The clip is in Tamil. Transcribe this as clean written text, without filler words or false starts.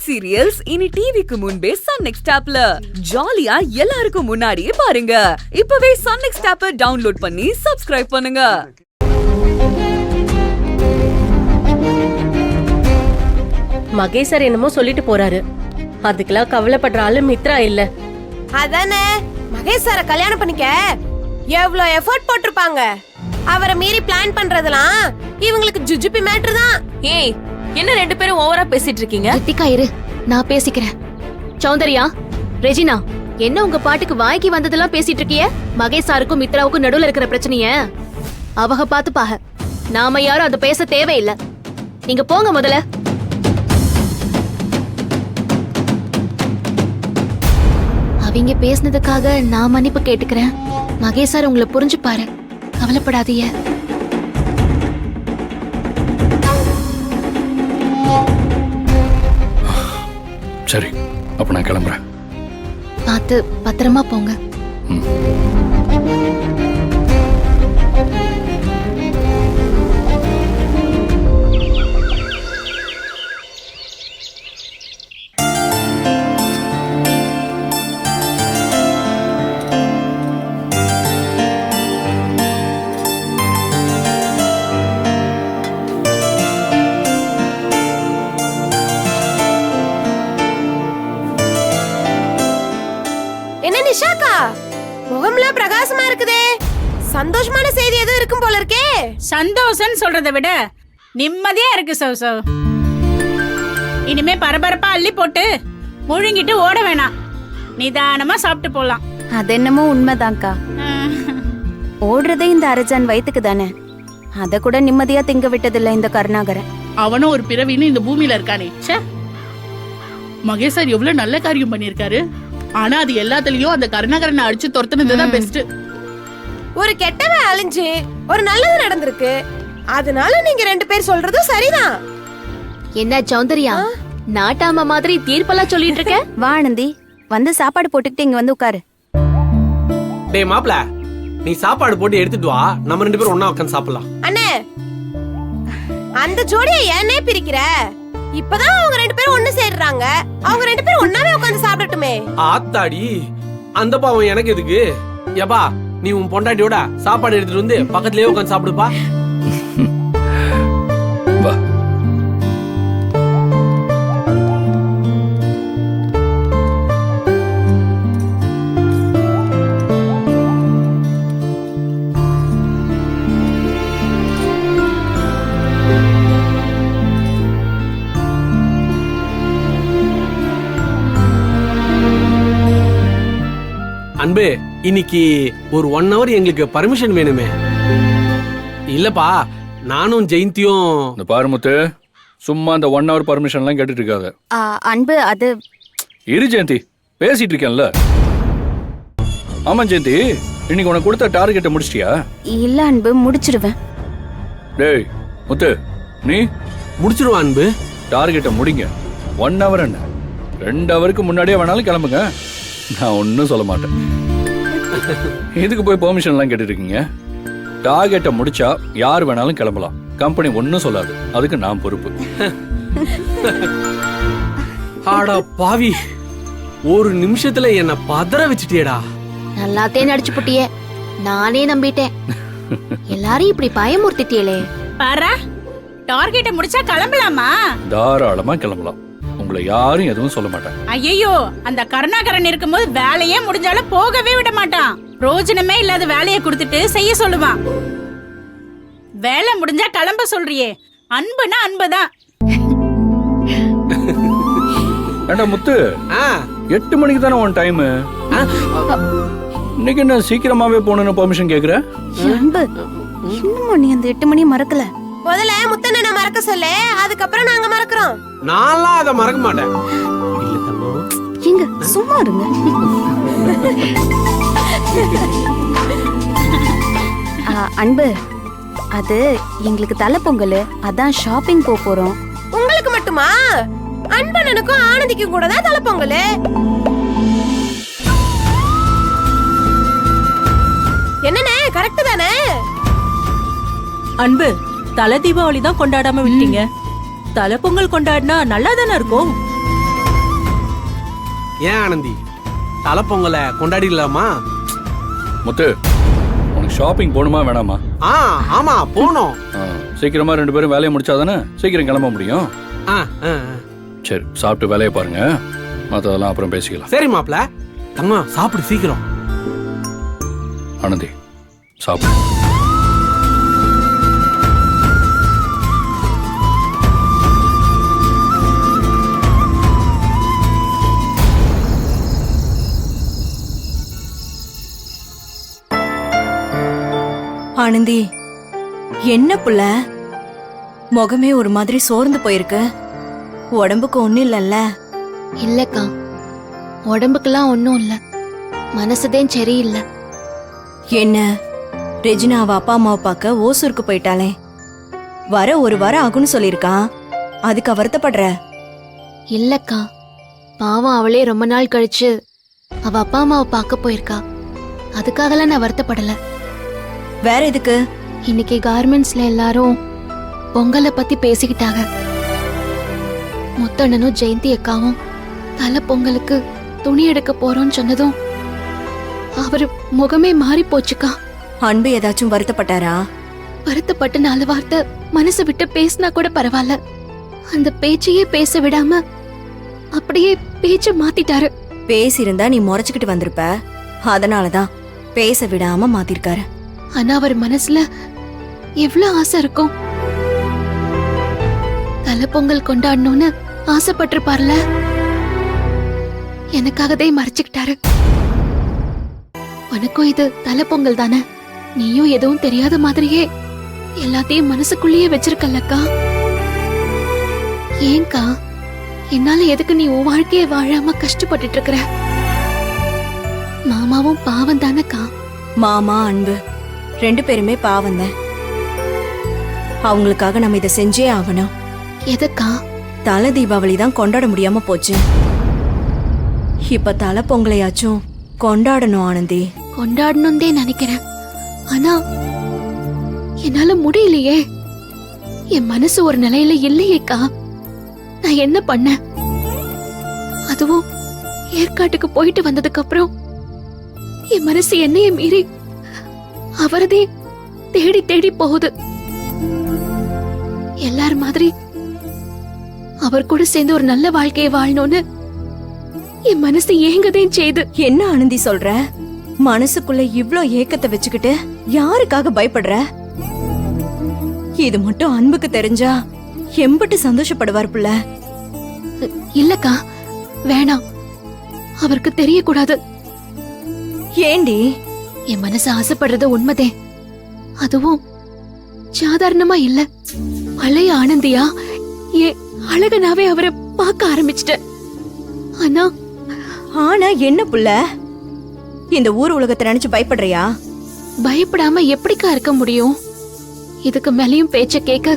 ஹிட் சீரியல்ஸ் இனி டிவிக்கு முன்பே சன் நெக்ஸ்ட் ஆப்ல ஜாலியா எல்லாருக்கும் முன்னாடியே பாருங்க. இப்பவே சன் நெக்ஸ்ட் ஆப்பை டவுன்லோட் பண்ணி சப்ஸ்கிரைப் பண்ணுங்க. மகேஷ் சார் என்னமோ சொல்லிட்டு போறாரு. அதுக்கெல்லாம் கவலைப்படுற ஆளு மித்ரா இல்ல. அதானே மகேஷ் சார கல்யாணம் பண்ணிக்க எவ்வளவு எஃபோர்ட் போட்டிருப்பாங்க. அவரை மீறி பிளான் பண்றதெல்லாம் இவங்களுக்கு ஜுஜுபி மேட்டர் தான். ஏய், என்ன ரெண்டு பேரும் ஓவரா பேசிட்டு இருக்கீங்க? ரித்திகா இரு, நான் பேசிக்கிறேன். சௌந்தர்யா, ரெஜினா, என்ன உங்க பாட்டுக்கு வாய்க்கு வந்ததெல்லாம் பேசிட்டு இருக்கிய? மகேஷ் சாருக்கும் மித்ராவுக்கும் நடுவுல இருக்கிற பிரச்சனைய அவங்க பாத்துப்பாக. நாம யாரும் அது பேச தேவையில்லை. நீங்க போங்க முதல்ல. அவங்க பேசினதுக்காக நான் மன்னிப்பு கேட்டுக்கிறேன். மகேஷ் சார் உங்களை புரிஞ்சுப்பாரு, கவலைப்படாதீங்க. சரி, அப்ப நான் கிளம்புறேன். பார்த்து பத்திரமா போங்க. என்ன நிஷாக்கா, முகம்ல பிரகாசமா இருக்குதே, சந்தோஷமான செய்தி எதுவும் இருக்கும் போல இருக்கே. சந்தோஷம் சொல்றதை விட நிம்மதியா இருக்கு சௌசவ். இனிமே பரபரப்பா அள்ளி போட்டு முழுங்கிட்டு ஓட வேணாம், நிதானமா சாப்பிட்டு போலாம். அது என்னமோ உண்மைதான்க்கா. ஓடுறதே இந்த அரஜான் வயித்துக்கு தானே, அத கூட நிம்மதியா திங்க விட்டதில்ல இந்த கருணாகரன். அவனும் ஒரு பிறவின்னு இந்த பூமியில இருக்கானே. மகேஷ் சார் எவ்வளவு நல்ல காரியம் பண்ணிருக்காரு. ஆனா அது எல்லாத்துலயும் அந்த கருணாகரனை அடிச்சு துரத்துனதுதான் பெஸ்ட். ஒரு கெட்டவன் அழிஞ்சு ஒரு நல்லது நடந்திருக்கு, அதனால நீங்க ரெண்டு பேர் சொல்றதும் சரிதான். என்ன சௌந்தர்யா, நாட்டாம மாதிரி தீர்ப்பெல்லாம் சொல்லிட்டு இருக்க? வானந்தி, வந்து சாப்பாடு போட்டுக்கிட்டு இங்க வந்து உட்காரு. டேய் மாப்ள, நீ சாப்பாடு போட்டு எடுத்துட்டு வா, நம்ம ரெண்டு பேரும் ஒண்ணா உட்கார்ந்து சாப்பிடலாம். அண்ணே, அந்த ஜோடியை ஏனே பிரிக்கிற? இப்பதான் அவங்க ரெண்டு பேரும் ஒண்ணு சேர்றாங்க, அவங்க ரெண்டு பேரும் ஒண்ணாவே உட்கார்ந்து சாப்பிடட்டுமே. ஆத்தாடி, அந்த பாவம் எனக்கு எதுக்கு? ஏப்பா, நீ உன் பொண்டாட்டியோட சாப்பாடு எடுத்துட்டு வந்து பக்கத்துலயே உட்கார்ந்து சாப்பிடுப்பா. வா. அன்பு, இன்னைக்கு ஒரு 1 hour எங்களுக்கு பர்மிஷன் வேணுமே. இல்லப்பா, நானும் ஜெயந்தியும். பாரு முத்து, சும்மா அந்த 1 hour பர்மிஷன் எல்லாம் கேட்டுட்டு இருக்காத. அன்பு, அது இரு ஜெயந்தி, பேசிட்டு இருக்கேன்ல. ஆமா ஜெயந்தி, இன்னைக்கு உனக்கு கொடுத்த டார்கெட்டை முடிச்சிட்டியா? இல்ல அன்பு, முடிச்சிடுவேன். டேய் முத்து, நீ முடிச்சிருவா அன்பு. டார்கெட்டை முடிங்க. 1 hour என்ன, 2 hourக்கு முன்னாடியே வேணாலும் கிளம்புங்க, நான் ஒன்னும் சொல்ல மாட்டேன். இதுக்கு போய் பெர்மிஷன் எல்லாம் கேட்டு இருக்கீங்க? டார்கெட்டை முடிச்சா யார் வேணாலும் கிளம்பலாம், கம்பெனி ஒன்னும் சொல்லாது, அதுக்கு நான் பொறுப்பு. ஆடா பாவி, ஒரு நிமிஷத்துல என்ன பதற வச்சிட்டியடா. நல்லாத்தே நடிச்சு புட்டியே, நானே நம்பிட்டேன். எல்லாரும் இப்படி பயமுறுத்திட்டியலே. பாரா, டார்கெட்டை முடிச்சா கிளம்பலாமா? தாராளமா கிளம்பலாம், உங்களை யாரும் எதுவும் சொல்ல மாட்டாங்க. ஐயோ, அந்த கருணாகரன் இருக்கும்போது வேலையே முடிஞ்சாலும் போகவே விட மாட்டான். ரோஜனமே இல்லாத வேலையை கொடுத்துட்டு செய்ய சொல்லுவான். வேலை முடிஞ்சா கிளம்ப சொல்றியே, அன்புனா அன்புதான். ஏண்டா முத்து, 8 மணிக்கு தானே உன் டைம். இன்னைக்கு என்ன சீக்கிரமாவே போகணும்னு பெர்மிஷன் கேக்குற? அன்பு, இன்னும் நீ அந்த 8 மணி மறக்கல. முதல்ல முத்தண்ணனை மறக்க சொல்லு, அதுக்கப்புறம் நாங்க மறக்கிறோம். நான்லாம் அதை மறக்க மாட்டேன். இல்ல தங்கம், எங்க சும்மா இருங்க. அன்பு, அது எங்களுக்கு தலை பொங்கல், அதான் ஷாப்பிங் போறோம். உங்களுக்கு மட்டுமா? அன்பனனுக்கும் ஆனந்திக்கும் கூட தான் தலைப்பொங்கல். என்னண்ணே, கரெக்ட் தானே? அன்பு, தலை தீபாவளி தான் கொண்டாடாம விட்டீங்க. தலை பொங்கல் கொண்டாடினா நல்லா தானே இருக்கும். ஏன் ஆனந்தி தலைப்பொங்கலை கொண்டாடிடலாமா? முத்து உனக்கு ஷாப்பிங் போகணுமா வேணாமா? ஆமா போனோம். சீக்கிரமா 2 பேரும் வேலையை முடிச்சாதானே சீக்கிரம் கிளம்ப முடியும். சரி சாப்பிட்டு வேலையை பாருங்க, மற்றதெல்லாம் அப்புறம் பேசிக்கலாம். சரி மாப்ள. தங்கம் சாப்பிடு சீக்கிரம். ஆனந்தி சாப்பிடு. ஆனந்தி, என்ன புள்ள முகமே ஒரு மாதிரி சோர்ந்து போயிருக்கு. உடம்புக்கு ஒண்ணும் இல்லல்ல? இல்லக்கா, உடம்புக்கெல்லாம் ஒன்றும் இல்ல, மனசுதான் சரியில்லை. என்ன ரெஜினா அவ அப்பா அம்மாவை பார்க்க ஓசூருக்கு போயிட்டாளே, வர 1 வாரம் ஆகும்னு சொல்லியிருக்கான். அதுக்கு வருத்தப்படுற? இல்லக்கா, பாவம் அவளே ரொம்ப நாள் கழிச்சு அவ அப்பா அம்மாவை பார்க்க போயிருக்கா. அதுக்காகலாம் நான் வருத்தப்படல. வேற எதுக்கு? இன்னைக்கு கார்மெண்ட்ஸ்ல எல்லாரும் பொங்கலை பத்தி பேசிக்கிட்டாங்க. முத்தண்ணனும் ஜெயந்தி அக்காவும் தலை பொங்கலுக்கு துணி எடுக்க போறோம்னு சொன்னதும் அவரு முகமே மாறி போச்சுக்கா. அன்பு ஏதாச்சும் வருத்தப்பட்டாரா? வருத்தப்பட்டு 4 வார்த்தை மனசு விட்டு பேசினா கூட பரவாயில்ல, அந்த பேச்சையே பேச விடாம அப்படியே பேச்ச மாத்திட்டாரு. பேசியிருந்தா நீ முறைச்சுக்கிட்டு வந்திருப்ப, அதனாலதான் பேச விடாம மாத்திருக்காரு. ஆனா அவர் மனசுல எவ்வளவு ஆசை இருக்கும். தலை பொங்கல் கொண்டாடணும்னு ஆசைப்பட்டிருப்பார்ல, எனக்காகதே மறைச்சுக்கிட்டாரு. உனக்கும் இது தலை பொங்கல் தானே, நீயும் எதுவும் தெரியாத மாதிரியே எல்லாத்தையும் மனசுக்குள்ளேயே வச்சிருக்கல்லக்கா. ஏன்கா, என்னால எதுக்கு நீ உன் வாழ்க்கைய வாழாம கஷ்டப்பட்டுட்டு இருக்கிற? மாமாவும் பாவம் தானக்கா. மாமா அன்பு 2 பேருமே பாவம்தான். அவங்களுக்காக நம்ம இதை செஞ்சே ஆகணும். எதுக்கா? தலை தீபாவளி தான் கொண்டாட முடியாம போச்சு. இப்ப தலை பொங்கலையாச்சும் கொண்டாடணும் ஆனந்தி. கொண்டாடணும்னே நினைக்கிறேன், ஆனா என்னால முடியலையே. என் மனசு ஒரு நிலையில இல்லையேக்கா. நான் என்ன பண்ண? அதுவும் ஏற்காட்டுக்கு போயிட்டு வந்ததுக்கு அப்புறம் என் மனசு என்னைய மீறி அவரதே தேடி தேடி போகுது. எல்லார் மாதிரி அவர் கூட சேர்ந்து ஒரு நல்ல வாழ்க்கையை வாழணும்னு என் மனசு ஏங்கதையும் செய்து. என்ன ஆனந்தி சொல்ற? மனசுக்குள்ள இவ்ளோ ஏக்கத்தை வச்சுக்கிட்டு யாருக்காக பயப்படுற? இது மட்டும் அன்புக்கு தெரிஞ்சா எம்பட்டு சந்தோஷப்படுவார் புள்ள. இல்லக்கா, வேணாம், அவருக்கு தெரியக்கூடாது. ஏண்டி? என் மனசு ஆசைப்படுறது உண்மைதே, அதுவும் சாதாரணமா இல்ல. பழைய ஆனந்தியா அழகனாவே அவரை பார்க்க ஆரம்பிச்சிட்டேன். ஆனா என்ன புள்ள, இந்த ஊர் உலகத்தை நினைச்சு பயப்படுறியா? பயப்படாம எப்படிக்கா இருக்க முடியும்? இதுக்கு மேலையும் பேச்ச கேட்க